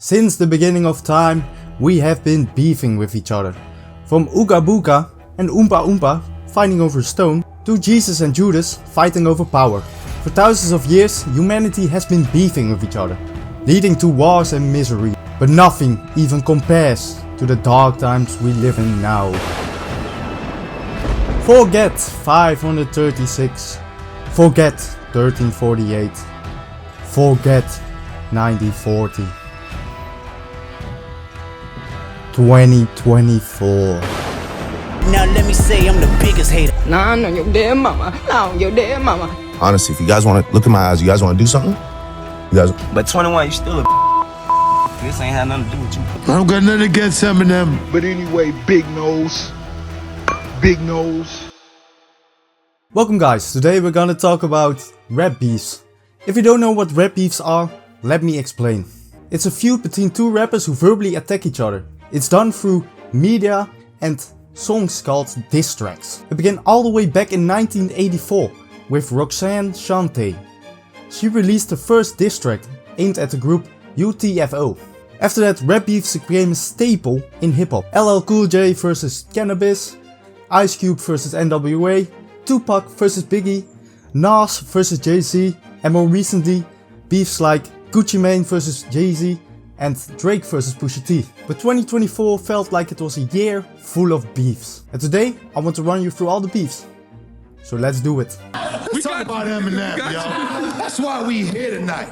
Since the beginning of time, we have been beefing with each other. From Ooga Booga and Oompa Oompa fighting over a stone, to Jesus and Judas fighting over power. For thousands of years, humanity has been beefing with each other, leading to wars and misery. But nothing even compares to the dark times we live in now. Forget 536. Forget 1348. Forget 1940. 2024. Now let me say I'm the biggest hater. Nah, I'm on your dead mama. Nah, on your dead mama. Honestly, if you guys want to look in my eyes, you guys want to do something? You guys. But 21, you still a This ain't had nothing to do with you. I don't got nothing against Eminem. But anyway, big nose. Big nose. Welcome guys, today we're gonna talk about rap beefs. If you don't know what rap beefs are, let me explain. It's a feud between two rappers who verbally attack each other. It's done through media and songs called diss tracks. It began all the way back in 1984 with Roxanne Shante. She released the first diss track aimed at the group UTFO. After that, rap beefs became a staple in hip hop. LL Cool J versus Cannabis, Ice Cube versus NWA, Tupac versus Biggie, Nas versus Jay-Z, and more recently, beefs like Gucci Mane versus Jay-Z and Drake versus Pusha T. But 2024 felt like it was a year full of beefs. And today, I want to run you through all the beefs. So let's do it. We talk about Eminem, yo. That's why we here tonight.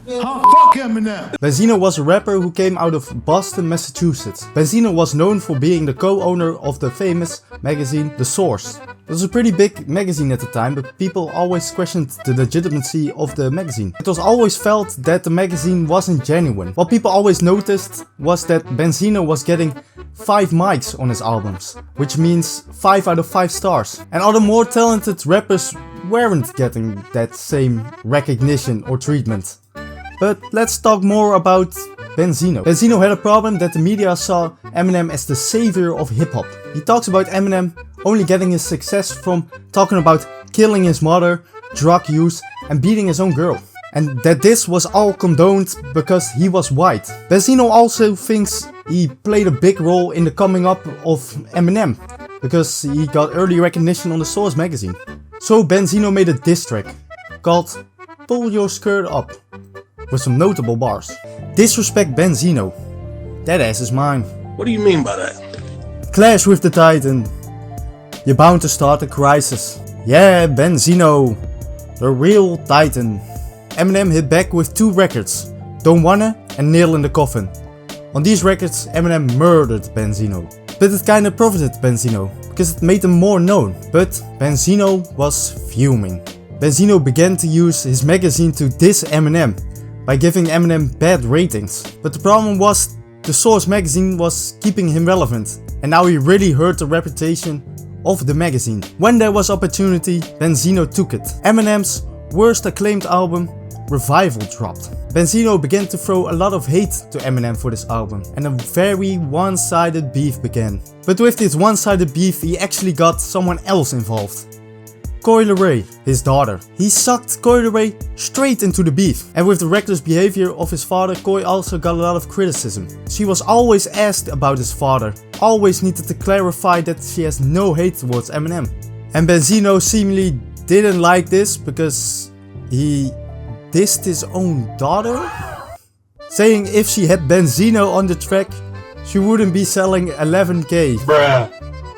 Fuck Eminem. Benzino was a rapper who came out of Boston, Massachusetts. Benzino was known for being the co-owner of the famous magazine The Source. It was a pretty big magazine at the time, but people always questioned the legitimacy of the magazine. It was always felt that the magazine wasn't genuine. What people always noticed was that Benzino was getting 5 mics on his albums, which means 5 out of 5 stars. And other more talented rappers weren't getting that same recognition or treatment. But let's talk more about Benzino. Benzino had a problem that the media saw Eminem as the savior of hip-hop. He talks about Eminem only getting his success from talking about killing his mother, drug use and beating his own girl. And that this was all condoned because he was white. Benzino also thinks he played a big role in the coming up of Eminem, because he got early recognition on the Source magazine. So Benzino made a diss track called Pull Your Skirt Up, with some notable bars. Disrespect Benzino. That ass is mine. What do you mean by that? Clash with the Titan. You're bound to start a crisis. Yeah, Benzino. The real Titan. Eminem hit back with 2 records. Don't Wanna and Nail in the Coffin. On these records, Eminem murdered Benzino. But it kinda profited Benzino, because it made him more known. But Benzino was fuming. Benzino began to use his magazine to diss Eminem by giving Eminem bad ratings. But the problem was, the Source magazine was keeping him relevant, and now he really hurt the reputation of the magazine. When there was opportunity, Benzino took it. Eminem's worst acclaimed album, Revival, dropped. Benzino began to throw a lot of hate to Eminem for this album, and a very one-sided beef began. But with this one-sided beef, he actually got someone else involved. Coi Leray, his daughter. He sucked Coi Leray straight into the beef. And with the reckless behavior of his father, Coi also got a lot of criticism. She was always asked about his father, always needed to clarify that she has no hate towards Eminem. And Benzino seemingly didn't like this because he dissed his own daughter, saying if she had Benzino on the track, she wouldn't be selling 11k. Bruh.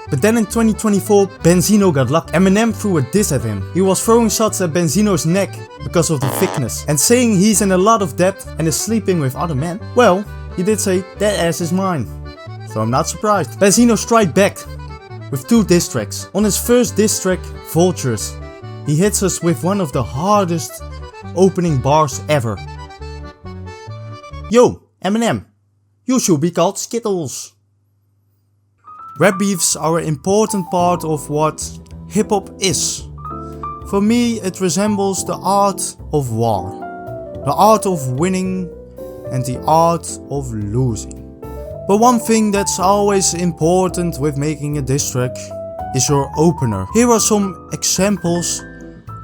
But then in 2024, Benzino got lucky. Eminem threw a diss at him. He was throwing shots at Benzino's neck because of the thickness, and saying he's in a lot of debt and is sleeping with other men. Well, he did say, that ass is mine. So I'm not surprised. Benzino struck back with 2 diss tracks. On his first diss track, Vultures, he hits us with one of the hardest opening bars ever. Yo, Eminem, you should be called Skittles. Rap beefs are an important part of what hip hop is. For me, it resembles the art of war, the art of winning and the art of losing. But one thing that's always important with making a diss track is your opener. Here are some examples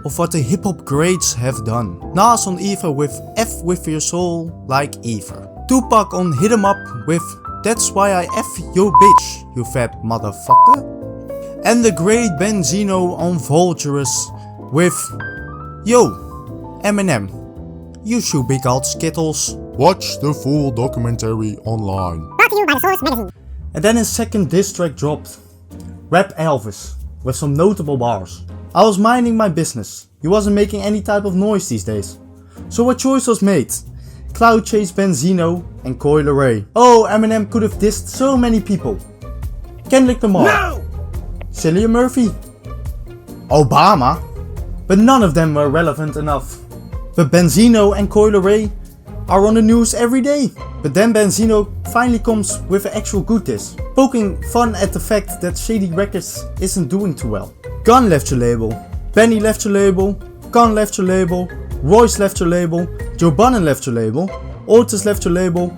of what the hip hop greats have done. Nas on Ether with F with your soul like Ether. Tupac on Hit 'Em Up with That's Why I F Your Bitch, you fat motherfucker. And the great Benzino on Vulturous with Yo, Eminem, you should be called Skittles. Watch the full documentary online. Brought to you by the Source Magazine. And then his second diss track dropped. Rap Elvis, with some notable bars. I was minding my business. He wasn't making any type of noise these days. So a choice was made. Cloud Chase Benzino and Coi Leray. Oh, Eminem could have dissed so many people. Kendrick Lamar. No! Cillian Murphy. Obama. But none of them were relevant enough. But Benzino and Coi Leray are on the news every day. But then Benzino finally comes with an actual good diss, poking fun at the fact that Shady Records isn't doing too well. Gun left your label, Benny left your label, Khan left your label, Royce left your label, Joe Budden left your label, Otis left your label,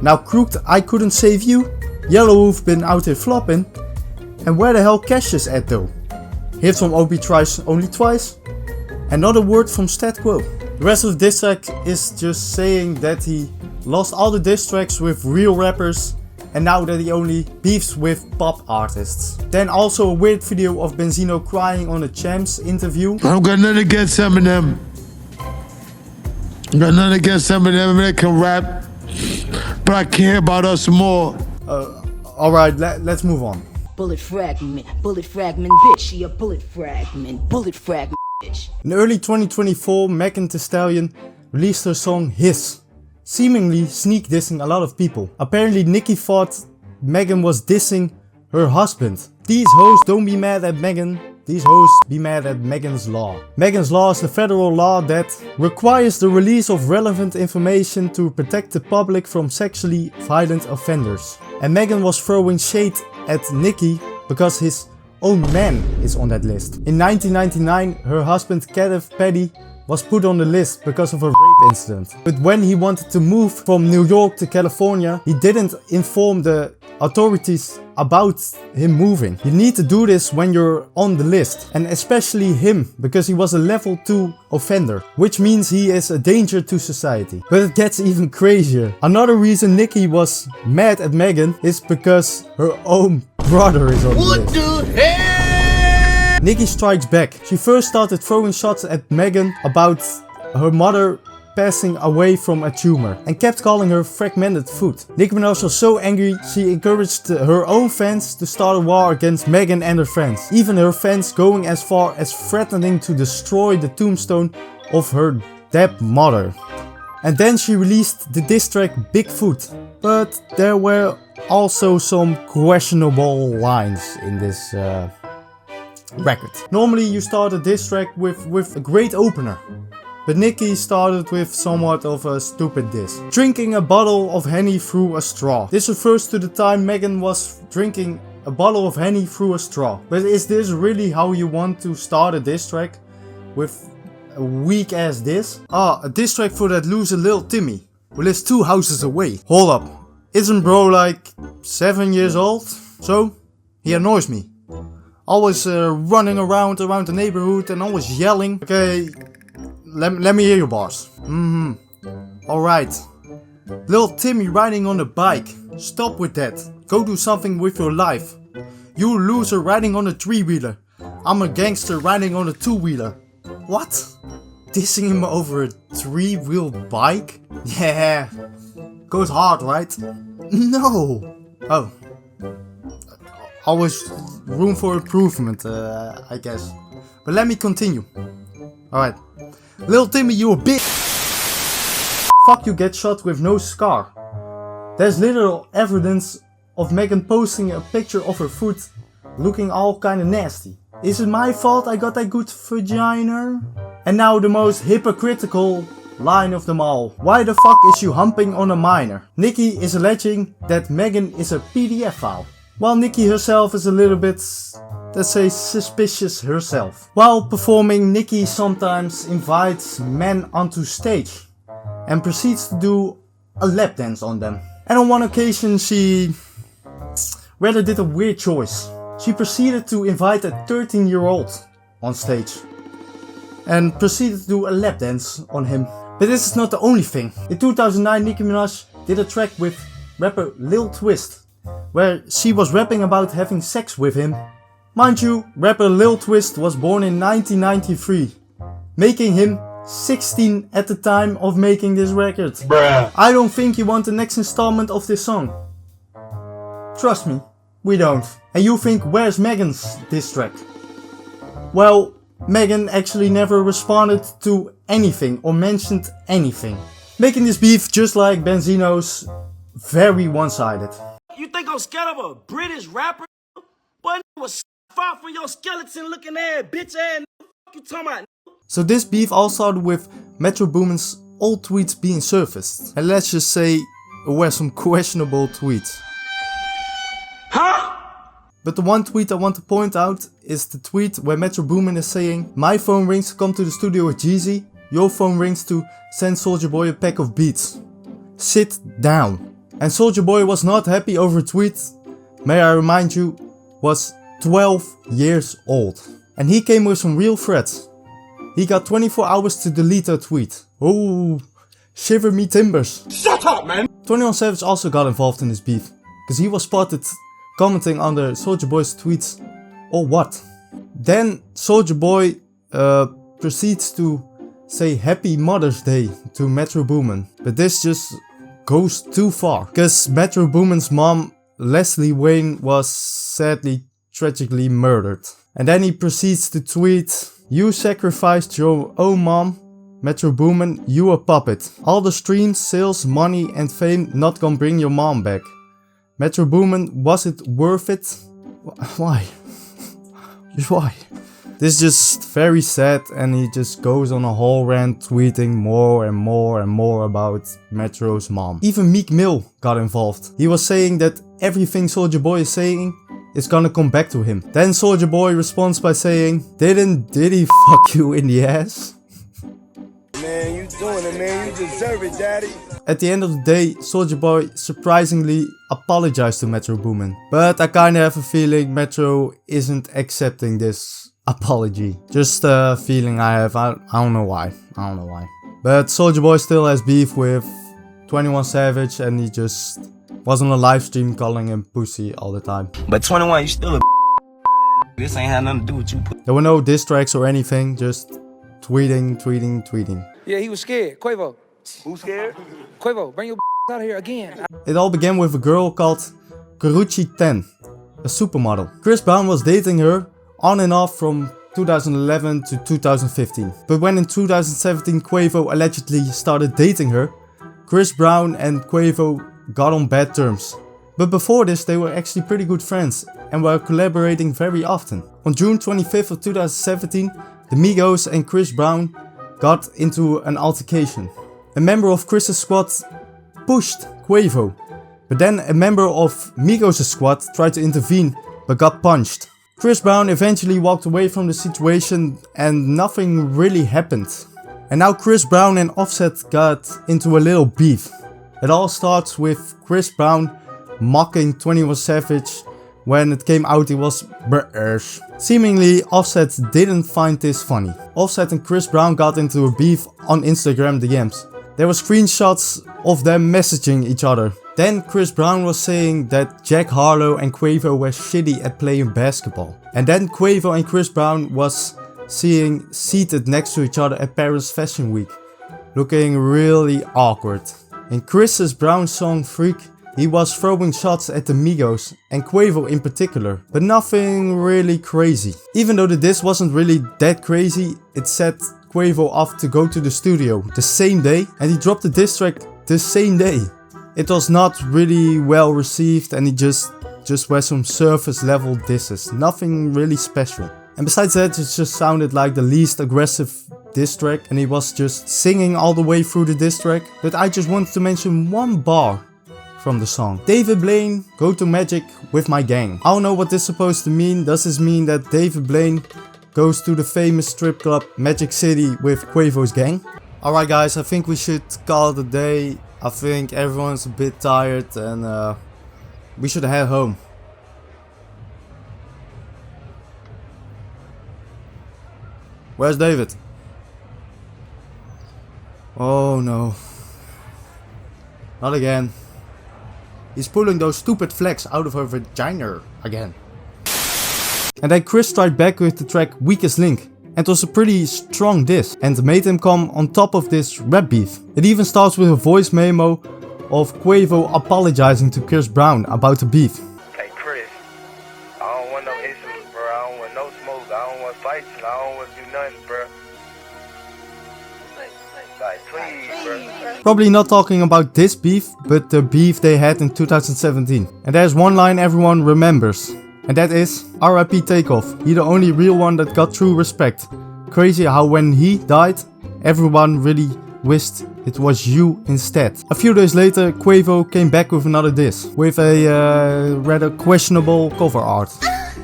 now Crooked I Couldn't Save You, Yellowwolf been out here flopping, and where the hell Cash is at though? Hits from OB tries only twice, and not a word from Stat Quo. The rest of the diss track is just saying that he lost all the diss tracks with real rappers and now that he only beefs with pop artists. Then also a weird video of Benzino crying on a Champs interview. I don't got nothing against Eminem. Got nothing against Eminem that can rap, but I care about us more. Alright, let's move on. Bullet fragment, bitch. She a bullet fragment, bitch. In early 2024, Megan Thee Stallion released her song His, seemingly sneak dissing a lot of people. Apparently Nicki thought Megan was dissing her husband. These hoes don't be mad at Megan, these hoes be mad at Megan's Law. Megan's Law is the federal law that requires the release of relevant information to protect the public from sexually violent offenders. And Megan was throwing shade at Nicki because his own man is on that list. In 1999, her husband Kenneth Petty was put on the list because of a rape incident. But when he wanted to move from New York to California, he didn't inform the authorities about him moving. You need to do this when you're on the list, and especially him, because he was a level 2 offender, which means he is a danger to society. But it gets even crazier. Another reason Nicki was mad at Megan is because her own brother is on the list. What the hell? Nicki strikes back. She first started throwing shots at Megan about her mother passing away from a tumor and kept calling her fragmented food. Nicki Minaj was so angry she encouraged her own fans to start a war against Megan and her friends. Even her fans going as far as threatening to destroy the tombstone of her dead mother. And then she released the diss track Bigfoot. But there were also some questionable lines in this record. Normally you start a diss track with a great opener. But Nicki started with somewhat of a stupid diss. Drinking a bottle of Henny through a straw. This refers to the time Megan was drinking a bottle of Henny through a straw. But is this really how you want to start a diss track? With a weak ass diss? A diss track for that loser Lil Timmy, who lives 2 houses away. Hold up, isn't bro like 7 years old? So, he annoys me. Always running around the neighborhood and always yelling. Okay. Let me hear your bars. Alright. Lil Timmy riding on a bike. Stop with that. Go do something with your life. You loser riding on a 3-wheeler. I'm a gangster riding on a 2-wheeler. What? Dissing him over a 3-wheel bike? Yeah. Goes hard, right? No. Oh. Always room for improvement, I guess. But let me continue. Alright. Lil Timmy, you a bitch! Fuck you, get shot with no scar. There's literal evidence of Megan posting a picture of her foot looking all kinda nasty. Is it my fault I got that good vagina? And now the most hypocritical line of them all. Why the fuck is you humping on a minor? Nicki is alleging that Megan is a PDF file. While Nicki herself is a little bit, let's say, suspicious herself. While performing, Nicki sometimes invites men onto stage and proceeds to do a lap dance on them. And on one occasion she rather did a weird choice. She proceeded to invite a 13-year-old on stage and proceeded to do a lap dance on him. But this is not the only thing. In 2009, Nicki Minaj did a track with rapper Lil Twist, where she was rapping about having sex with him. Mind you, rapper Lil Twist was born in 1993, making him 16 at the time of making this record. Bruh. I don't think you want the next installment of this song. Trust me, we don't. And you think, where's Megan's diss track? Well, Megan actually never responded to anything or mentioned anything, making this beef, just like Benzino's, very one-sided. You think I'm scared of a British rapper? Boy, was far from your skeleton looking ass, bitch ass. What you talking about? So this beef all started with Metro Boomin's old tweets being surfaced. And let's just say it were some questionable tweets. Huh? But the one tweet I want to point out is the tweet where Metro Boomin is saying, my phone rings to come to the studio with Jeezy, your phone rings to send Soulja Boy a pack of beats. Sit down. And Soulja Boy was not happy over a tweet, may I remind you, was 12 years old. And he came with some real threats. He got 24 hours to delete that tweet. Oh, shiver me timbers. Shut up, man! 21 Savage also got involved in this beef, because he was spotted commenting under Soulja Boy's tweets, or what? Then Soulja Boy proceeds to say Happy Mother's Day to Metro Boomin. But this just goes too far, because Metro Boomin's mom, Leslie Wayne, was sadly tragically murdered. And then he proceeds to tweet, you sacrificed your own mom, Metro Boomin, you a puppet. All the streams, sales, money and fame not gonna bring your mom back. Metro Boomin, was it worth it? Why? Just why? This is just very sad, and he just goes on a whole rant tweeting more and more and more about Metro's mom. Even Meek Mill got involved. He was saying that everything Soulja Boy is saying is gonna come back to him. Then Soulja Boy responds by saying, did he fuck you in the ass? Man, you doing it, man. You deserve it, daddy. At the end of the day, Soulja Boy surprisingly apologized to Metro Boomin. But I kinda have a feeling Metro isn't accepting this apology. Just a feeling I have. I don't know why. But Soulja Boy still has beef with 21 Savage, and he just was on a live stream calling him pussy all the time. But 21, you still a This ain't had nothing to do with you. There were no diss tracks or anything, just tweeting. Yeah, he was scared. Quavo. Who's scared? Quavo, bring your out of here again. It all began with a girl called Karuchi 10, a supermodel. Chris Brown was dating her on and off from 2011 to 2015. But when in 2017 Quavo allegedly started dating her, Chris Brown and Quavo got on bad terms. But before this they were actually pretty good friends and were collaborating very often. On June 25th of 2017, the Migos and Chris Brown got into an altercation. A member of Chris's squad pushed Quavo, but then a member of Migos' squad tried to intervene but got punched. Chris Brown eventually walked away from the situation and nothing really happened. And now Chris Brown and Offset got into a little beef. It all starts with Chris Brown mocking 21 Savage when it came out he was British. Seemingly Offset didn't find this funny. Offset and Chris Brown got into a beef on Instagram DMs. There were screenshots of them messaging each other. Then Chris Brown was saying that Jack Harlow and Quavo were shitty at playing basketball. And then Quavo and Chris Brown was seen seated next to each other at Paris Fashion Week, looking really awkward. In Chris Brown's song Freak, he was throwing shots at the Migos and Quavo in particular, but nothing really crazy. Even though the diss wasn't really that crazy, it set Quavo off to go to the studio the same day, and he dropped the diss track the same day. It was not really well received, and he just were some surface level disses, nothing really special. And besides that, it just sounded like the least aggressive diss track, and he was just singing all the way through the diss track. But I just wanted to mention one bar from the song. David Blaine, go to Magic with my gang. I don't know what this is supposed to mean. Does this mean that David Blaine goes to the famous strip club Magic City with Quavo's gang? Alright guys, I think we should call it a day. I think everyone's a bit tired and we should head home. Where's David? Oh no. Not again. He's pulling those stupid flags out of her vagina again. And then Chris tried back with the track Weakest Link. And it was a pretty strong diss and made him come on top of this rap beef. It even starts with a voice memo of Quavo apologizing to Chris Brown about the beef. Hey Chris, I don't want no issues, bro. I don't want no smoke. I don't want fights. I don't want to do nothing, bro. Like, please, bro. Probably not talking about this beef, but the beef they had in 2017. And there's one line everyone remembers. And that is RIP Takeoff. He the only real one that got true respect. Crazy how when he died, everyone really wished it was you instead. A few days later, Quavo came back with another diss. With a rather questionable cover art.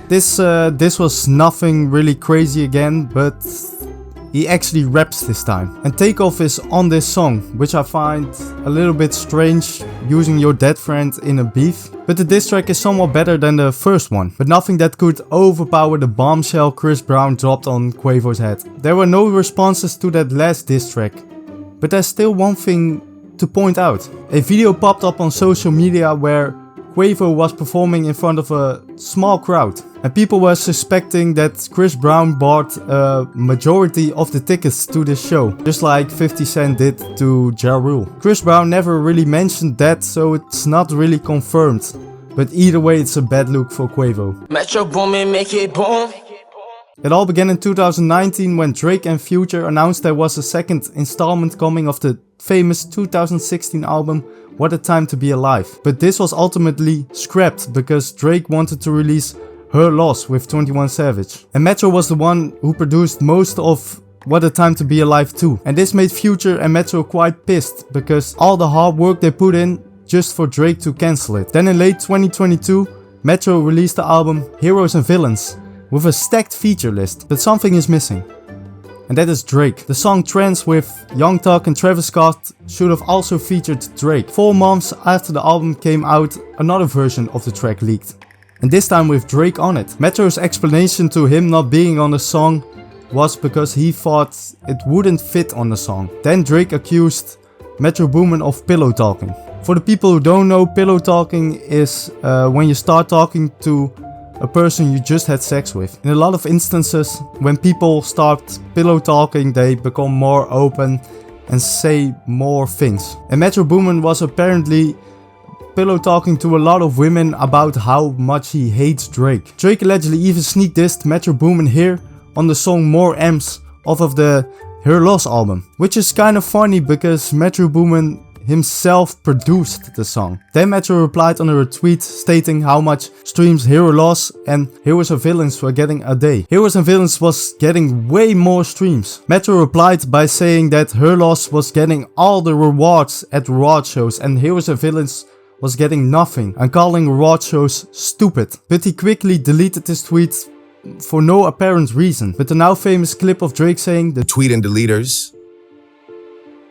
This was nothing really crazy again, but he actually raps this time. And Takeoff is on this song, which I find a little bit strange, using your dead friend in a beef. But the diss track is somewhat better than the first one, but nothing that could overpower the bombshell Chris Brown dropped on Quavo's head. There were no responses to that last diss track, but there's still one thing to point out. A video popped up on social media where Quavo was performing in front of a small crowd. And people were suspecting that Chris Brown bought a majority of the tickets to this show. Just like 50 Cent did to Ja Rule. Chris Brown never really mentioned that, so it's not really confirmed. But either way, it's a bad look for Quavo. Metro Boomin, make it boom. It all began in 2019 when Drake and Future announced there was a second installment coming of the famous 2016 album What a Time to Be Alive. But this was ultimately scrapped because Drake wanted to release Her Loss with 21 Savage. And Metro was the one who produced most of What a Time to Be Alive 2. And this made Future and Metro quite pissed because all the hard work they put in just for Drake to cancel it. Then in late 2022, Metro released the album Heroes and Villains with a stacked feature list, but something is missing. And that is Drake. The song Trance with Young Thug and Travis Scott should have also featured Drake. 4 months after the album came out, another version of the track leaked. And this time with Drake on it. Metro's explanation to him not being on the song was because he thought it wouldn't fit on the song. Then Drake accused Metro Boomin of pillow talking. For the people who don't know, pillow talking is when you start talking to a person you just had sex with. In a lot of instances, when people start pillow talking, they become more open and say more things. And Metro Boomin was apparently pillow talking to a lot of women about how much he hates Drake. Drake allegedly even sneak dissed Metro Boomin here on the song More M's off of the Her Loss album. Which is kind of funny because Metro Boomin himself produced the song. Then Metro replied on a retweet stating how much streams Hero Loss and Heroes and Villains were getting a day. Heroes and Villains was getting way more streams. Metro replied by saying that Her Loss was getting all the rewards at reward shows and Heroes and Villains was getting nothing and calling reward shows stupid. But he quickly deleted this tweet for no apparent reason. But the now famous clip of Drake saying the Tweet and deleters.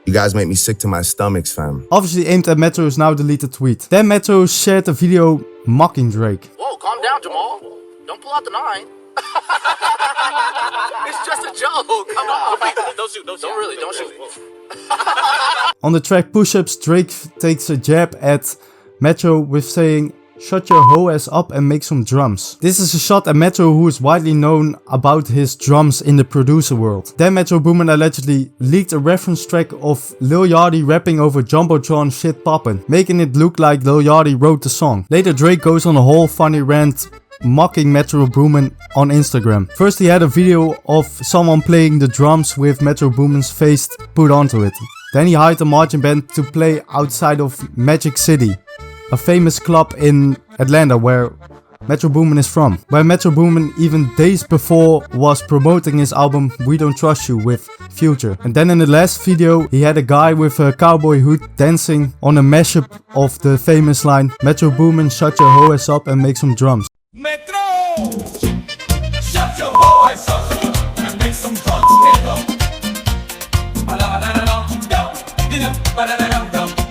You guys make me sick to my stomachs, fam. obviously aimed at Metro's now deleted tweet. Then Metro shared a video mocking Drake. Whoa, calm down, Jamal. Don't pull out the 9. It's just a joke. Come on. Don't shoot. Don't shoot. On the track Push-Ups, Drake takes a jab at Metro with saying, "Shut your hoe ass up and make some drums." This is a shot at Metro, who is widely known about his drums in the producer world. Then Metro Boomin allegedly leaked a reference track of Lil Yachty rapping over Jumbotron Shit Poppin', making it look like Lil Yachty wrote the song. Later Drake goes on a whole funny rant mocking Metro Boomin on Instagram. First he had a video of someone playing the drums with Metro Boomin's face put onto it. Then he hired a marching band to play outside of Magic City, a famous club in Atlanta where Metro Boomin is from. Where Metro Boomin even days before was promoting his album We Don't Trust You with Future. And then in the last video he had a guy with a cowboy hood dancing on a mashup of the famous line, "Metro Boomin, shut your hoe ass up and make some drums." Metro! Shut your hoe ass up and make some drums, nigga.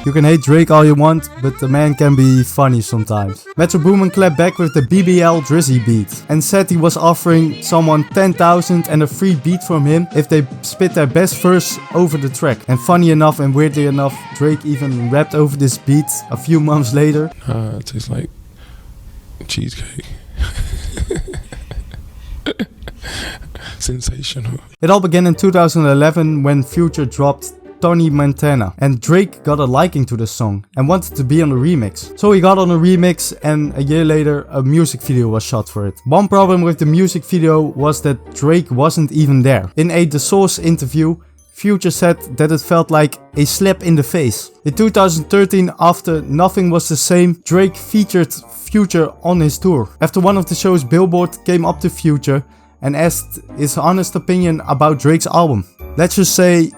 You can hate Drake all you want, but the man can be funny sometimes. Metro Boomin clapped back with the BBL Drizzy beat and said he was offering someone 10,000 and a free beat from him if they spit their best verse over the track. And funny enough and weirdly enough, Drake even rapped over this beat a few months later. It tastes like cheesecake. Sensational. It all began in 2011 when Future dropped Tony Montana, and Drake got a liking to the song and wanted to be on the remix. So he got on the remix, and a year later a music video was shot for it. One problem with the music video was that Drake wasn't even there. In a The Source interview, Future said that it felt like a slap in the face. In 2013, after Nothing Was the Same, Drake featured Future on his tour. After one of the shows, Billboard came up to Future and asked his honest opinion about Drake's album. Let's just say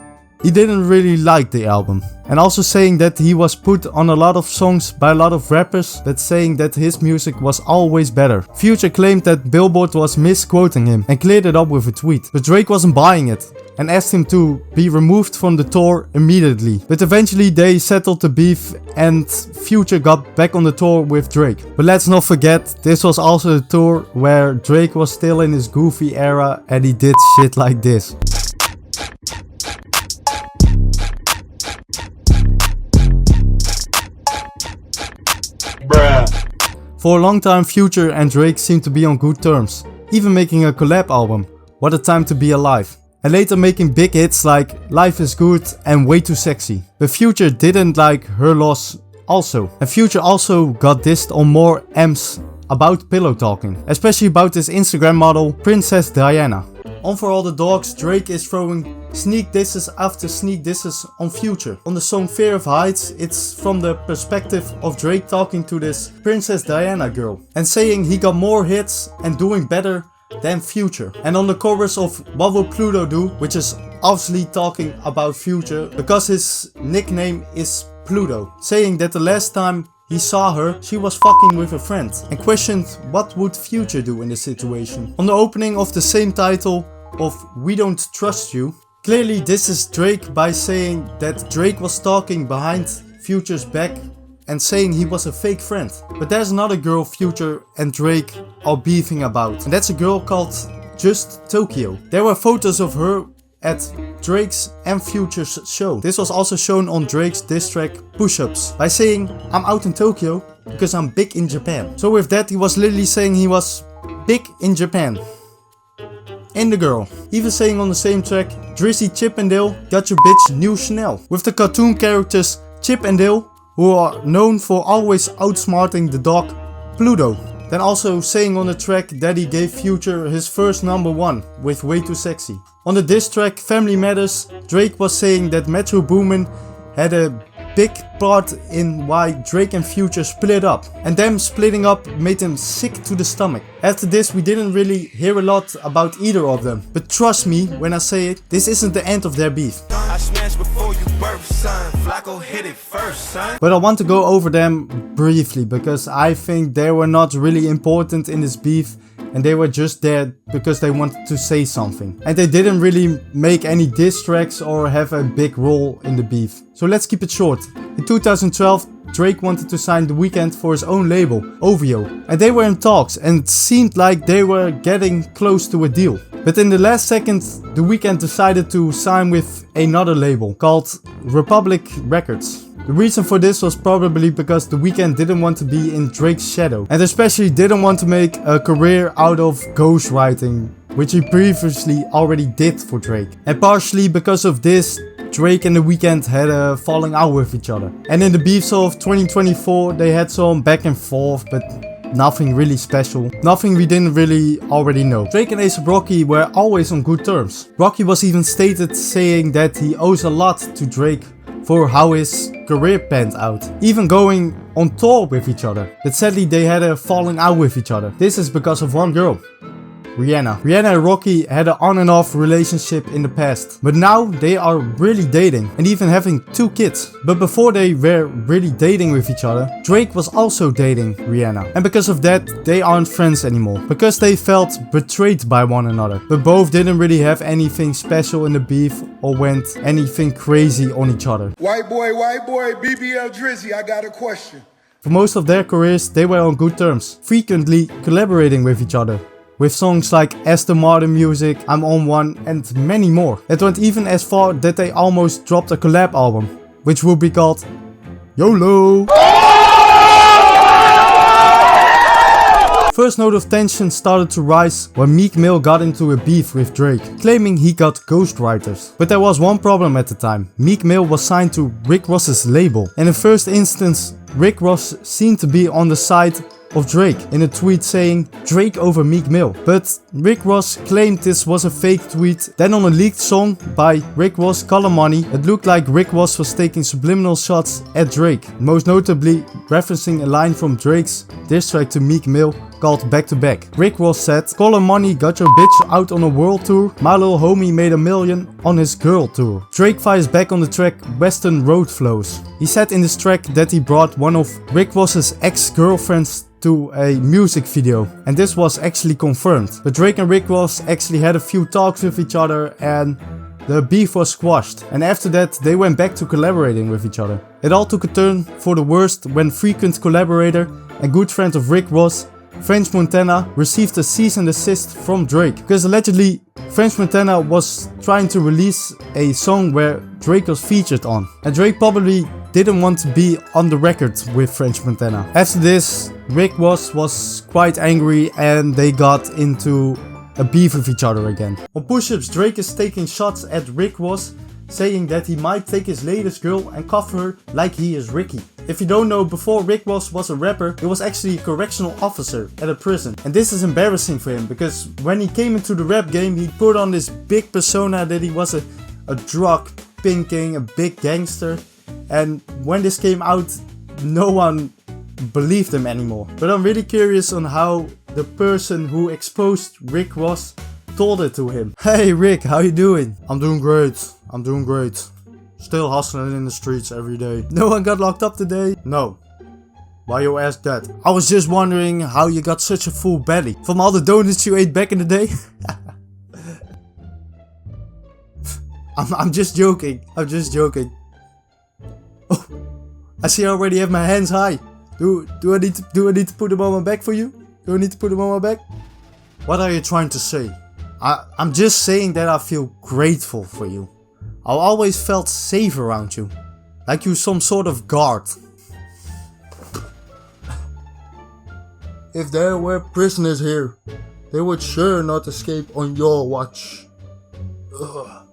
he didn't really like the album. And also saying that he was put on a lot of songs by a lot of rappers, but saying that his music was always better. Future claimed that Billboard was misquoting him and cleared it up with a tweet. But Drake wasn't buying it and asked him to be removed from the tour immediately. But eventually they settled the beef and Future got back on the tour with Drake. But let's not forget, this was also the tour where Drake was still in his goofy era and he did shit like this. For a long time, Future and Drake seemed to be on good terms, even making a collab album, What a Time to Be Alive, and later making big hits like Life is Good and Way Too Sexy. But Future didn't like Her Loss also, and Future also got dissed on more M's about pillow talking, especially about his Instagram model Princess Diana. On For All the Dogs, Drake is throwing sneak disses after sneak disses on Future. On the song Fear of Heights, it's from the perspective of Drake talking to this Princess Diana girl and saying he got more hits and doing better than Future. And on the chorus of What Will Pluto Do, which is obviously talking about Future because his nickname is Pluto, saying that the last time he saw her, she was fucking with a friend, and questioned what would Future do in this situation. On the opening of the same title of We Don't Trust You, clearly this is Drake by saying that Drake was talking behind Future's back and saying he was a fake friend. But there's another girl Future and Drake are beefing about, and that's a girl called Just Tokyo. There were photos of her at Drake's and Future's show. This was also shown on Drake's diss track Push Ups by saying, I'm out in Tokyo because I'm big in Japan. So with that he was literally saying he was big in Japan. And the girl. Even saying on the same track, Drizzy Chippendale got your bitch new Chanel. With the cartoon characters Chip and Dale, who are known for always outsmarting the dog Pluto. Then also saying on the track that he gave Future his first #1 with Way Too Sexy. On the diss track Family Matters, Drake was saying that Metro Boomin had a big part in why Drake and Future split up. And them splitting up made him sick to the stomach. After this we didn't really hear a lot about either of them. But trust me when I say it, this isn't the end of their beef. I smashed before you birth, son. Flacco hit it first, son. But I want to go over them briefly because I think they were not really important in this beef and they were just there because they wanted to say something. And they didn't really make any diss tracks or have a big role in the beef. So let's keep it short. In 2012, Drake wanted to sign The Weeknd for his own label, OVO. And they were in talks and it seemed like they were getting close to a deal. But in the last second, The Weeknd decided to sign with another label called Republic Records. The reason for this was probably because The Weeknd didn't want to be in Drake's shadow. And especially didn't want to make a career out of ghostwriting, which he previously already did for Drake. And partially because of this, Drake and The Weeknd had a falling out with each other. And in the beefs of 2024, they had some back and forth, but nothing really special. Nothing we didn't really already know. Drake and A$AP Rocky were always on good terms. Rocky was even stated saying that he owes a lot to Drake for how his career panned out, even going on tour with each other. But sadly they had a falling out with each other. This is because of one girl. Rihanna. Rihanna and Rocky had an on and off relationship in the past, but now they are really dating and even having 2 kids. But before they were really dating with each other, Drake was also dating Rihanna. And because of that, they aren't friends anymore, because they felt betrayed by one another. But both didn't really have anything special in the beef or went anything crazy on each other. White boy, BBL Drizzy, I got a question. For most of their careers, they were on good terms, frequently collaborating with each other, with songs like Aston Martin Music, I'm On One and many more. It went even as far that they almost dropped a collab album, which would be called YOLO. First note of tension started to rise when Meek Mill got into a beef with Drake, claiming he got ghostwriters. But there was one problem at the time. Meek Mill was signed to Rick Ross's label, and in first instance Rick Ross seemed to be on the side of Drake in a tweet saying Drake over Meek Mill. But Rick Ross claimed this was a fake tweet. Then on a leaked song by Rick Ross, Color Money, it looked like Rick Ross was taking subliminal shots at Drake, most notably referencing a line from Drake's diss track to Meek Mill called Back to Back. Rick Ross said, Color Money got your bitch out on a world tour, my little homie made $1 million on his girl tour. Drake fires back on the track Western Road Flows. He said in this track that he brought one of Rick Ross's ex-girlfriends to a music video, and this was actually confirmed. But Drake and Rick Ross actually had a few talks with each other and the beef was squashed, and after that they went back to collaborating with each other. It all took a turn for the worst when frequent collaborator and good friend of Rick Ross, French Montana, received a cease and desist from Drake, because allegedly French Montana was trying to release a song where Drake was featured on, and Drake probably didn't want to be on the record with French Montana. After this, Rick Ross was quite angry and they got into a beef with each other again. On push-ups, Drake is taking shots at Rick Ross, saying that he might take his latest girl and cuff her like he is Ricky. If you don't know, before Rick Ross was a rapper, he was actually a correctional officer at a prison. And this is embarrassing for him, because when he came into the rap game, he put on this big persona that he was a drug pinking, a big gangster. And when this came out, no one believed him anymore. But I'm really curious on how the person who exposed Rick Ross told it to him. Hey Rick, how you doing? I'm doing great. I'm doing great. Still hustling in the streets every day. No one got locked up today? No. Why you ask that? I was just wondering how you got such a full belly. From all the donuts you ate back in the day? I'm just joking. I'm just joking. Oh, I see I already have my hands high. Do I need to put them on my back for you? Do I need to put them on my back? What are you trying to say? I'm just saying that I feel grateful for you. I always felt safe around you. Like you some sort of guard. If there were prisoners here, they would sure not escape on your watch. Ugh.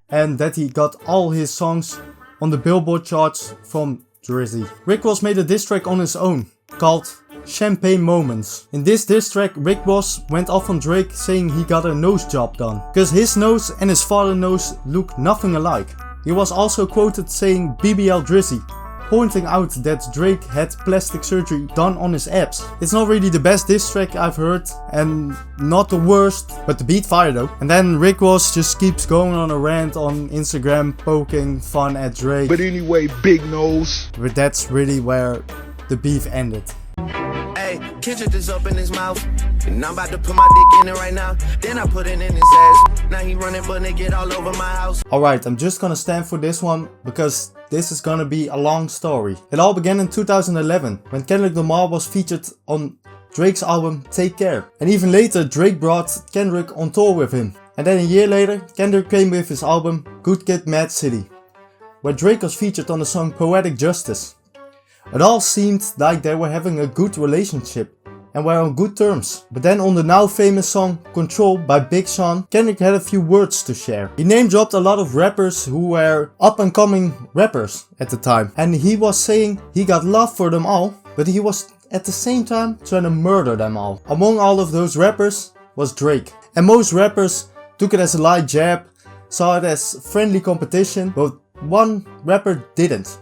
And that he got all his songs on the Billboard charts from Drizzy. Rick Ross made a diss track on his own, called Champagne Moments. In this diss track, Rick Ross went off on Drake saying he got a nose job done, because his nose and his father's nose look nothing alike. He was also quoted saying BBL Drizzy, pointing out that Drake had plastic surgery done on his abs. It's not really the best diss track I've heard, and not the worst, but the beat fire though. And then Rick Ross just keeps going on a rant on Instagram, poking fun at Drake. But anyway, big nose. But that's really where the beef ended. Hey, Kendrick is up in his mouth, and I'm about to put my dick in it right now. Then I put it in his ass. Now he running but naked all over my house. Alright, I'm just gonna stand for this one because this is gonna be a long story. It all began in 2011 when Kendrick Lamar was featured on Drake's album Take Care. And even later Drake brought Kendrick on tour with him. And then a year later Kendrick came with his album Good Kid Mad City, where Drake was featured on the song Poetic Justice. It all seemed like they were having a good relationship and were on good terms. But then on the now famous song Control by Big Sean, Kendrick had a few words to share. He name dropped a lot of rappers who were up and coming rappers at the time. And he was saying he got love for them all, but he was at the same time trying to murder them all. Among all of those rappers was Drake. And most rappers took it as a light jab, saw it as friendly competition, but one rapper didn't.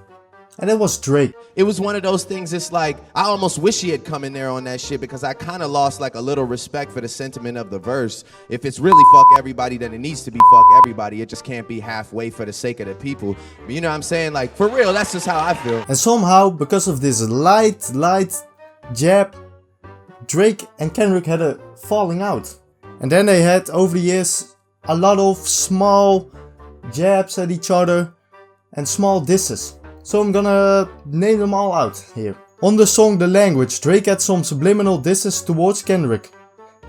and that was Drake. It was one of those things, it's like, I almost wish he had come in there on that shit because I kind of lost like a little respect for the sentiment of the verse. If it's really fuck everybody, then it needs to be fuck everybody. It just can't be halfway for the sake of the people. But you know what I'm saying? Like, for real, that's just how I feel. And somehow, because of this light jab, Drake and Kendrick had a falling out. And then they had, over the years, a lot of small jabs at each other and small disses. So I'm gonna name them all out here. On the song The Language, Drake had some subliminal disses towards Kendrick.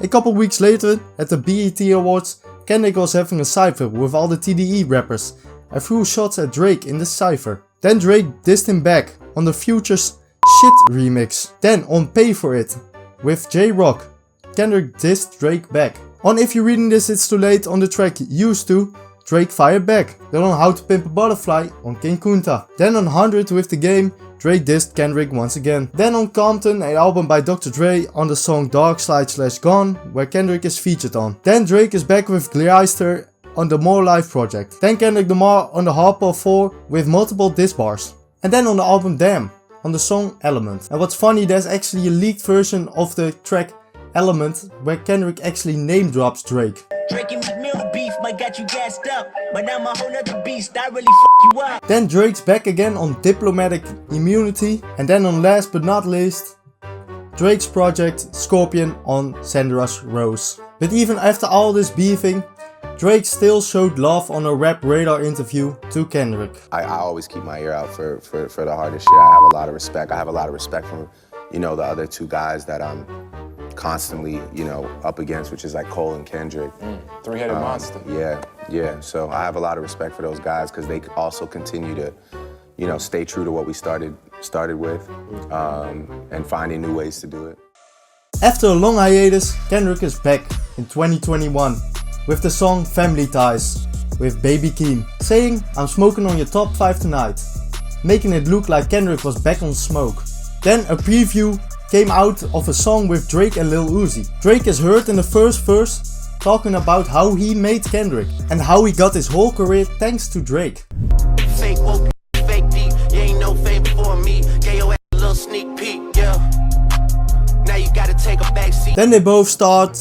A couple weeks later, at the BET Awards, Kendrick was having a cypher with all the TDE rappers and threw shots at Drake in the cypher. Then Drake dissed him back on the Future's Shit remix. Then on Pay For It with J-Rock, Kendrick dissed Drake back. On If You're Reading This It's Too Late on the track Used To, Drake fired back. Then on How to Pimp a Butterfly on King Kunta. Then on 100 with The Game, Drake dissed Kendrick once again. Then on Compton, an album by Dr. Dre, on the song Dark Side / Gone, where Kendrick is featured on. Then Drake is back with Gleister on the More Life project. Then Kendrick Lamar on the Hardball 4 with multiple diss bars. And then on the album Damn, on the song Element. And what's funny, there's actually a leaked version of the track Element where Kendrick actually name drops Drake. Drake and McMill beef might got you gassed up, but now I'm a whole nother beast, I really f you up. Then Drake's back again on Diplomatic Immunity, and then on last but not least, Drake's project Scorpion on Sandra's Rose. But even after all this beefing, Drake still showed love on a Rap Radar interview to Kendrick. I always keep my ear out for the hardest shit. I have a lot of respect. I have a lot of respect for, you know, the other two guys that I'm constantly, you know, up against, which is like Cole and Kendrick. Three-headed monster. Yeah. So I have a lot of respect for those guys because they also continue to, you know, stay true to what we started with, and finding new ways to do it. After a long hiatus, Kendrick is back in 2021 with the song Family Ties with Baby Keem, saying, "I'm smoking on your top 5 tonight," making it look like Kendrick was back on smoke. Then a preview came out of a song with Drake and Lil Uzi. Drake is heard in the first verse talking about how he made Kendrick and how he got his whole career thanks to Drake. Fake woke, fake deep, you ain't no fame before me. Gave your ass a little sneak peek, yeah. Now you gotta take a back seat. Then they both start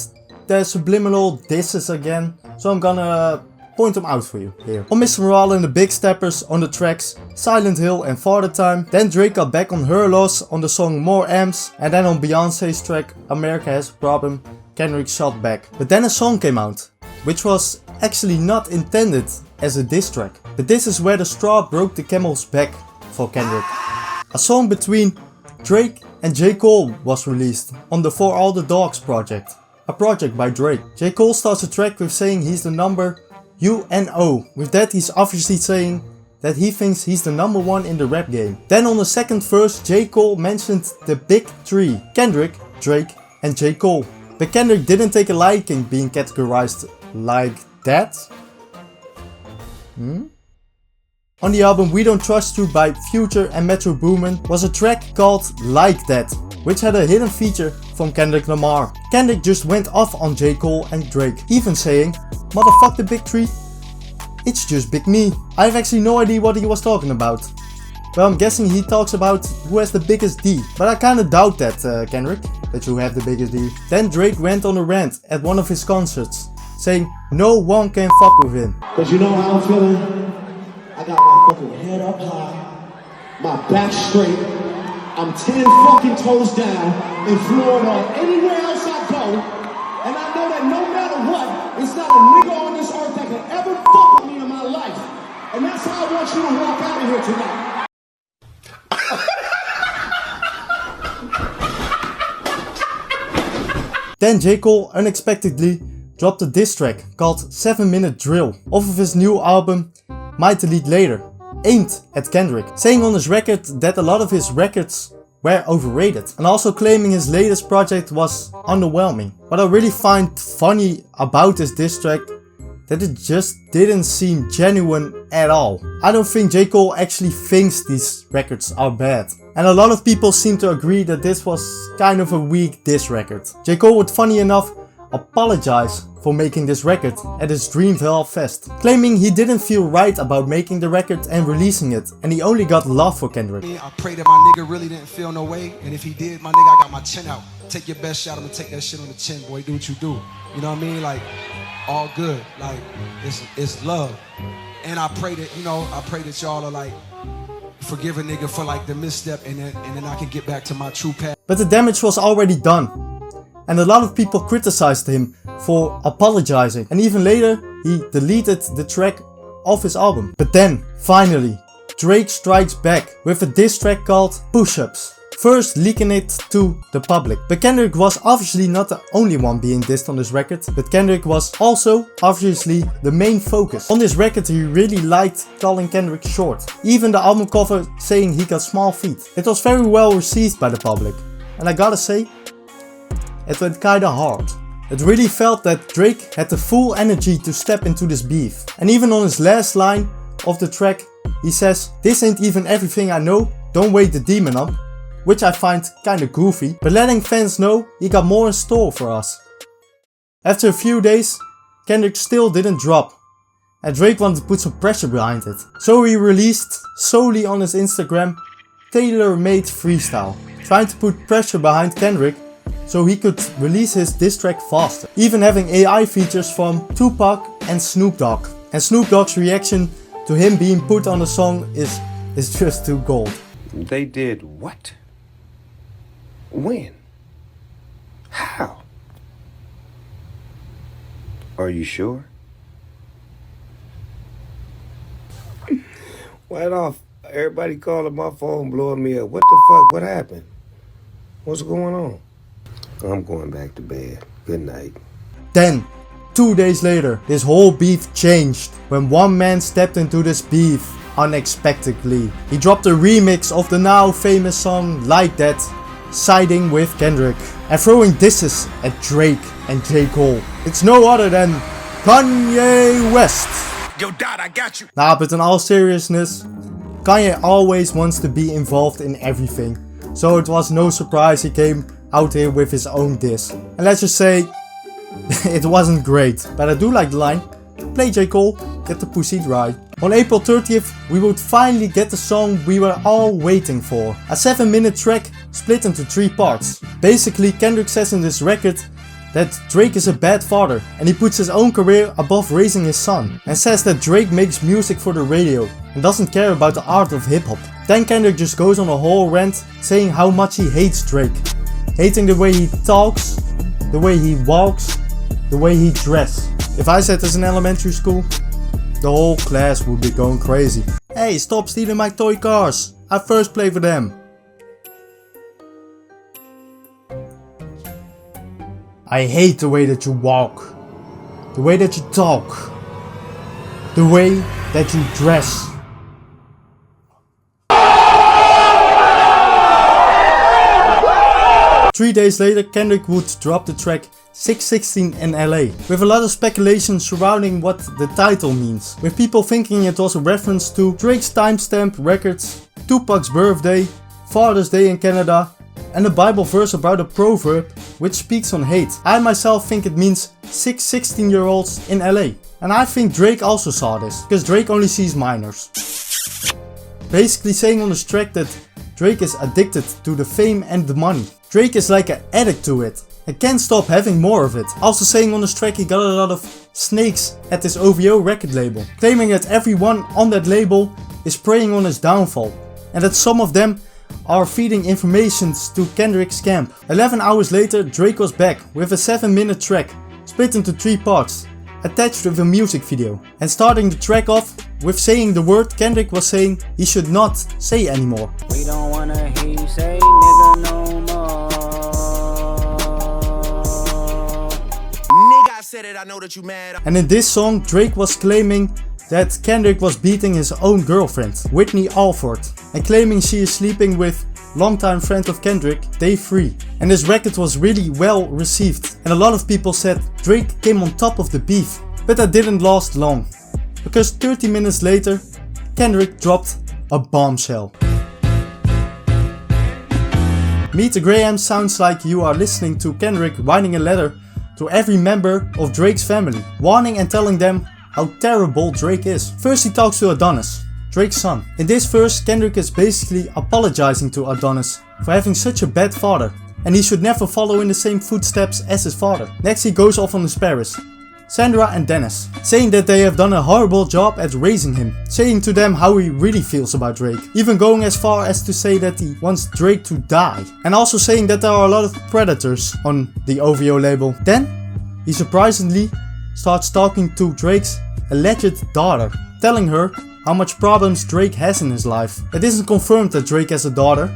their subliminal disses again, so I'm gonna point them out for you here. On Mr. Morale and the Big Steppers on the tracks Silent Hill and Father Time. Then Drake got back on Her Loss on the song More Amps. And then on Beyonce's track America Has a Problem, Kendrick shot back. But then a song came out, which was actually not intended as a diss track. But this is where the straw broke the camel's back for Kendrick. A song between Drake and J. Cole was released on the For All the Dogs project. A project by Drake. J. Cole starts the track with saying he's the number UNO. With that he's obviously saying that he thinks he's the number 1 in the rap game. Then on the second verse, J. Cole mentioned the big 3. Kendrick, Drake and J. Cole. But Kendrick didn't take a liking being categorized like that. On the album We Don't Trust You by Future and Metro Boomin was a track called Like That, which had a hidden feature from Kendrick Lamar. Kendrick just went off on J. Cole and Drake, even saying, "Motherfuck the big 3, it's just Big Me." I have actually no idea what he was talking about. Well, I'm guessing he talks about who has the biggest D, but I kinda doubt that, Kendrick, that you have the biggest D. Then Drake went on a rant at one of his concerts, saying no one can fuck with him. Cause you know how I'm feeling? I got my fucking head up high, my back straight, I'm 10 fucking toes down in Florida or anywhere else I go, and I know that no matter what, it's not a nigga on this earth that can ever fuck with me in my life. And that's how I want you to walk out of here tonight. Then J. Cole unexpectedly dropped a diss track called 7 Minute Drill off of his new album Might Delete Later, aimed at Kendrick, saying on his record that a lot of his records were overrated and also claiming his latest project was underwhelming. What I really find funny about this diss track, that it just didn't seem genuine at all. I don't think J. Cole actually thinks these records are bad. And a lot of people seem to agree that this was kind of a weak diss record. J. Cole would funny enough apologize for making this record at his Dreamville Fest, claiming he didn't feel right about making the record and releasing it, and he only got love for Kendrick. I pray that my nigga really didn't feel no way, and if he did, my nigga, I got my chin out. Take your best shot, I'm gonna take that shit on the chin, boy, do what you do. You know what I mean? Like, all good, like, it's love. And I pray that, I pray that y'all are like, forgive a nigga for like the misstep, and then I can get back to my true path. But the damage was already done, and a lot of people criticized him for apologizing, and even later he deleted the track off his album. But then, finally, Drake strikes back with a diss track called Push-Ups, first leaking it to the public. But Kendrick was obviously not the only one being dissed on this record, but Kendrick was also obviously the main focus. On this record he really liked calling Kendrick short, even the album cover saying he got small feet. It was very well received by the public, and I gotta say, it went kinda hard. It really felt that Drake had the full energy to step into this beef. And even on his last line of the track, he says, "This ain't even everything I know, don't wake the demon up," which I find kinda goofy, but letting fans know he got more in store for us. After a few days, Kendrick still didn't drop, and Drake wanted to put some pressure behind it. So he released, solely on his Instagram, tailor-made freestyle, trying to put pressure behind Kendrick so he could release his diss track faster, even having AI features from Tupac and Snoop Dogg. And Snoop Dogg's reaction to him being put on the song is just too gold. They did what? When? How? Are you sure? Why off? Everybody calling my phone, blowing me up. What the fuck? What happened? What's going on? I'm going back to bed. Good night. Then, 2 days later, this whole beef changed when one man stepped into this beef unexpectedly. He dropped a remix of the now famous song Like That, siding with Kendrick and throwing disses at Drake and J. Cole. It's no other than Kanye West. Yo, Dad, I got you. Nah, but in all seriousness, Kanye always wants to be involved in everything. So it was no surprise he came out here with his own diss. And let's just say, it wasn't great. But I do like the line, "Play J. Cole, get the pussy dry." On April 30th, we would finally get the song we were all waiting for. A 7-minute track split into 3 parts. Basically, Kendrick says in this record that Drake is a bad father and he puts his own career above raising his son. And says that Drake makes music for the radio and doesn't care about the art of hip hop. Then Kendrick just goes on a whole rant saying how much he hates Drake. Hating the way he talks, the way he walks, the way he dresses. If I said this in elementary school, the whole class would be going crazy. Hey, stop stealing my toy cars. I first play for them. I hate the way that you walk, the way that you talk, the way that you dress. Three days later, Kendrick would drop the track 616 in LA, with a lot of speculation surrounding what the title means, with people thinking it was a reference to Drake's timestamp records, Tupac's birthday, Father's Day in Canada, and a Bible verse about a proverb which speaks on hate. I myself think it means 6 16-year-olds in LA. And I think Drake also saw this, because Drake only sees minors. Basically saying on this track that Drake is addicted to the fame and the money. Drake is like an addict to it and can't stop having more of it. Also saying on this track he got a lot of snakes at his OVO record label, claiming that everyone on that label is preying on his downfall and that some of them are feeding information to Kendrick's camp. 11 hours later, Drake was back with a 7-minute track split into 3 parts, attached with a music video, and starting the track off with saying the word Kendrick was saying he should not say anymore. We don't wanna hear you say nigga no more. Nigga, I said it, I know that you mad. And in this song, Drake was claiming that Kendrick was beating his own girlfriend, Whitney Alford, and claiming she is sleeping with longtime friend of Kendrick, Day 3. And this record was really well received, and a lot of people said Drake came on top of the beef, but that didn't last long, because 30 minutes later, Kendrick dropped a bombshell. Meet the Graham sounds like you are listening to Kendrick writing a letter to every member of Drake's family, warning and telling them how terrible Drake is. First he talks to Adonis, Drake's son. In this verse, Kendrick is basically apologizing to Adonis for having such a bad father, and he should never follow in the same footsteps as his father. Next he goes off on his parents, Sandra and Dennis, saying that they have done a horrible job at raising him, saying to them how he really feels about Drake, even going as far as to say that he wants Drake to die, and also saying that there are a lot of predators on the OVO label. Then he surprisingly starts talking to Drake's alleged daughter, telling her how much problems Drake has in his life. It isn't confirmed that Drake has a daughter,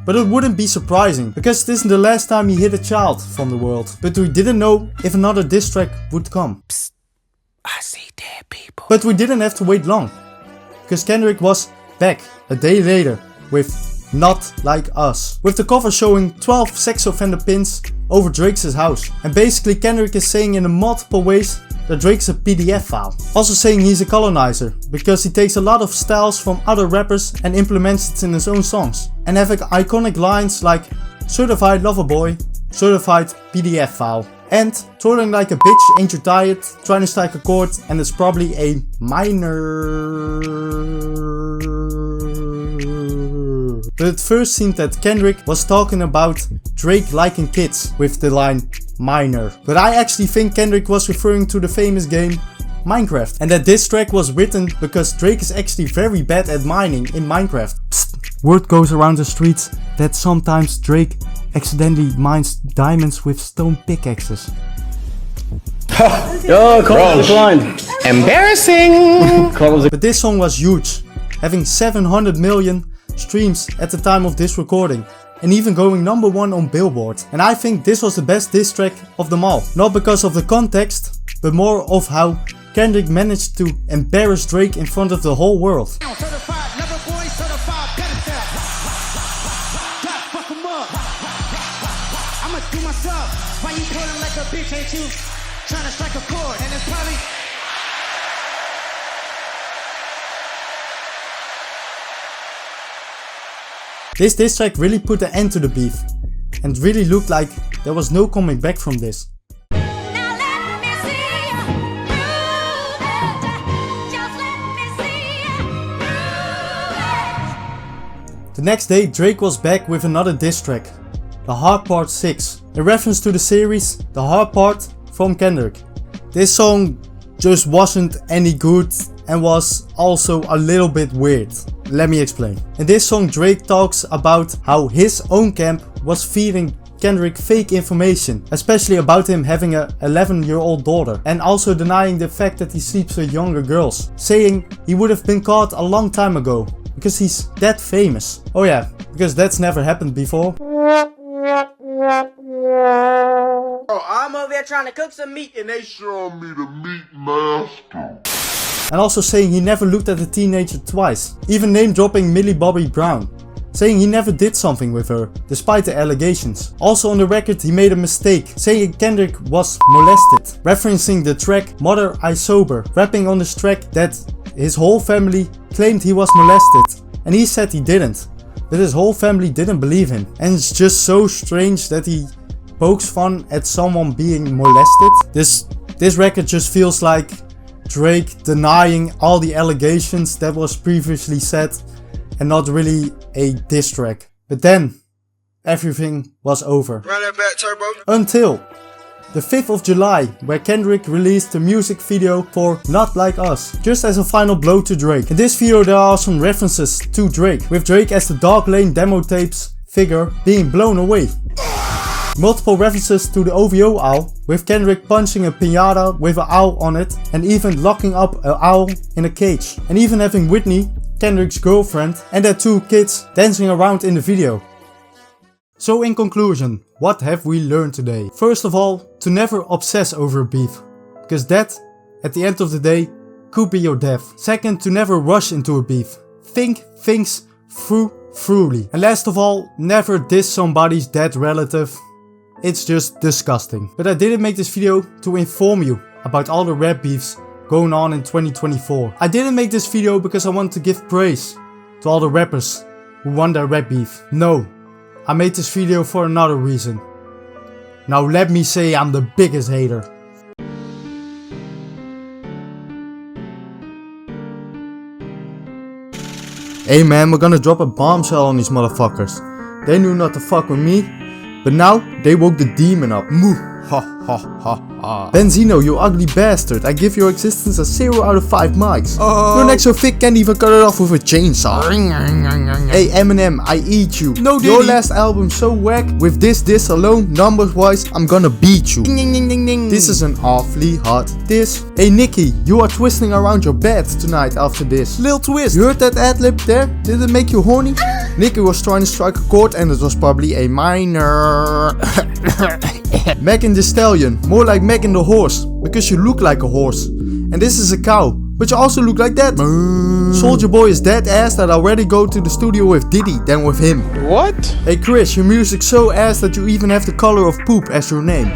but it wouldn't be surprising, because this isn't the last time he hid a child from the world. But we didn't know if another diss track would come. Psst, I see dead people. But we didn't have to wait long, because Kendrick was back a day later with Not Like Us, with the cover showing 12 sex offender pins over Drake's house. And basically Kendrick is saying in multiple ways that Drake's a PDF file. Also saying he's a colonizer, because he takes a lot of styles from other rappers and implements it in his own songs. And having iconic lines like certified lover boy, certified PDF file. And twirling like a bitch, ain't you tired, trying to strike a chord, and it's probably a minor. But it first seemed that Kendrick was talking about Drake liking kids with the line minor. But I actually think Kendrick was referring to the famous game Minecraft, and that this track was written because Drake is actually very bad at mining in Minecraft. Psst. Word goes around the streets that sometimes Drake accidentally mines diamonds with stone pickaxes. Yo, call declined. Embarrassing. But this song was huge, having 700 million streams at the time of this recording, and even going #1 on Billboard. And I think this was the best diss track of them all. Not because of the context, but more of how Kendrick managed to embarrass Drake in front of the whole world. This diss track really put an end to the beef, and really looked like there was no coming back from this. The next day Drake was back with another diss track, The Hard Part 6, in reference to the series The Hard Part from Kendrick. This song just wasn't any good and was also a little bit weird. Let me explain. In this song Drake talks about how his own camp was feeding Kendrick fake information, especially about him having a 11-year-old daughter, and also denying the fact that he sleeps with younger girls, saying he would have been caught a long time ago because he's that famous. Oh yeah, because that's never happened before. Bro, I'm over there trying to cook some meat and they showing me the meat master. And also saying he never looked at a teenager twice, even name dropping Millie Bobby Brown, saying he never did something with her, despite the allegations. Also on the record he made a mistake, saying Kendrick was molested, referencing the track Motherf I Sober, rapping on this track that his whole family claimed he was molested, and he said he didn't, but his whole family didn't believe him. And it's just so strange that he pokes fun at someone being molested. This record just feels like Drake denying all the allegations that was previously said, and not really a diss track. But then everything was over. Run that back, Turbo. Until the 5th of July, where Kendrick released the music video for Not Like Us, just as a final blow to Drake. In this video there are some references to Drake, with Drake as the Dark Lane demo tapes figure being blown away. Multiple references to the OVO owl, with Kendrick punching a piñata with an owl on it, and even locking up an owl in a cage. And even having Whitney, Kendrick's girlfriend, and their 2 kids dancing around in the video. So in conclusion, what have we learned today? First of all, to never obsess over a beef, because that, at the end of the day, could be your death. Second, to never rush into a beef. Think things thoroughly. And last of all, never diss somebody's dead relative. It's just disgusting. But I didn't make this video to inform you about all the rap beefs going on in 2024. I didn't make this video because I want to give praise to all the rappers who won their rap beef. No, I made this video for another reason. Now let me say I'm the biggest hater. Hey man, we're gonna drop a bombshell on these motherfuckers. They knew not to fuck with me, but now they woke the demon up. Moo. Ha ha ha ha. Benzino, you ugly bastard. I give your existence a 0 out of 5 mics. Your neck's so thick, can't even cut it off with a chainsaw. Hey Eminem, I eat you. No, your last album so whack. With this alone, numbers wise, I'm gonna beat you. This is an awfully hot diss. Hey Nicky, you are twisting around your bed tonight after this. Lil Twist, you heard that ad-lib there? Did it make you horny? Nicky was trying to strike a chord and it was probably a minor. Megan Thee Stallion, more like Megan the horse, because you look like a horse. And this is a cow, but you also look like that. Soulja Boy is that ass that I'd rather go to the studio with Diddy than with him. What? Hey Chris, your music's so ass that you even have the color of poop as your name.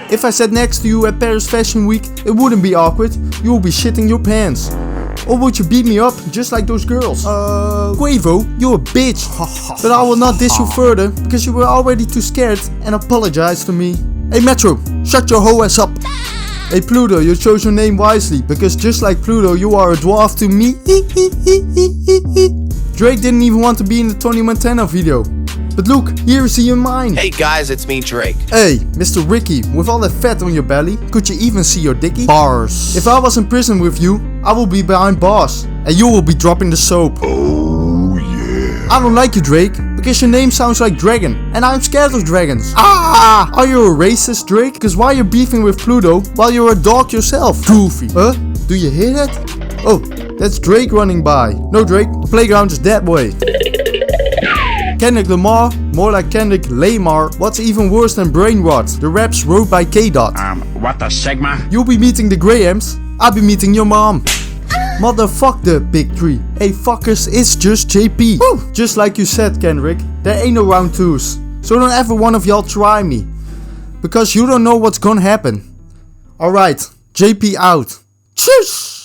If I sat next to you at Paris Fashion Week, it wouldn't be awkward, you would be shitting your pants. Or would you beat me up, just like those girls? Quavo, you're a bitch. But I will not diss you further, because you were already too scared and apologize to me. Hey Metro, shut your hoe ass up. Hey Pluto, you chose your name wisely, because just like Pluto, you are a dwarf to me. Drake didn't even want to be in the Tony Montana video. But look, here is he in mine. Hey guys, it's me, Drake. Hey, Mr. Ricky, with all that fat on your belly, could you even see your dicky? Bars. If I was in prison with you, I will be behind bars, and you will be dropping the soap. Oh yeah. I don't like you, Drake, because your name sounds like dragon, and I'm scared of dragons. Ah! Are you a racist, Drake? Because why you're beefing with Pluto while you're a dog yourself? Goofy. Huh? Do you hear that? Oh, that's Drake running by. No, Drake, the playground is that way. Kendrick Lamar, more like Kendrick Lamar. What's even worse than brain rot? The raps wrote by K-Dot. What the Sigma? You'll be meeting the Grahams, I'll be meeting your mom. Motherfuck the big three. Hey fuckers, it's just Jaypee. Woo! Just like you said, Kendrick, there ain't no round twos. So don't ever one of y'all try me. Because you don't know what's gonna happen. Alright, Jaypee out. Cheers!